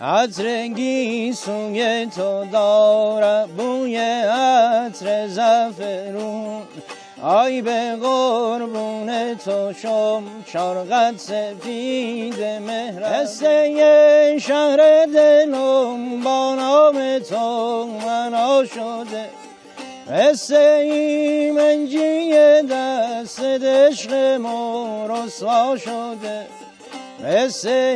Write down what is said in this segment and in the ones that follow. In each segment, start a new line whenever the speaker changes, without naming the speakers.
عطرگی سوی تو دارد بوی عطر زعفرون، آی به قربون تو شم چارقد سفید مهر، قصه شهر دلم با نام تو معنا شده، قصه منجی دست عشق ما رسوا شده، قصه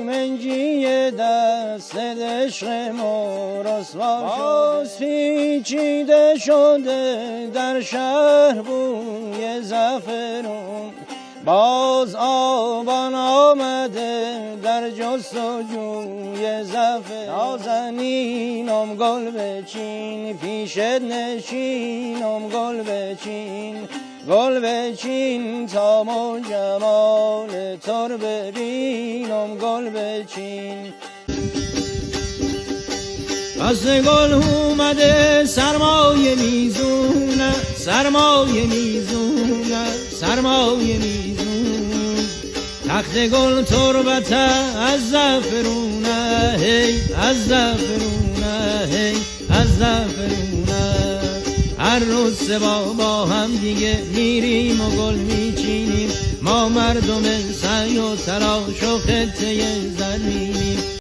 منجی دست عشق ما رسوا شده، پیچیده شده در شهر بوی زعفرون، باز آبان آمده در جستجوی زعفرون، نازنینم گل بچین پیشت نشینم گل بچین، گل بچین تا و جمال تو رو ببینم گل بچین. فصل گل اومده سرمایه میزونه، سرمایه میزونه، سرمایه میزونه، تخت گل تربت از زعفرونه، هی از زعفرونه، هی از زعفرونه، هر روز سه با هم دیگه میریم و گل میچینیم، ما مردم سعی و تلاش و خطه زمینیم.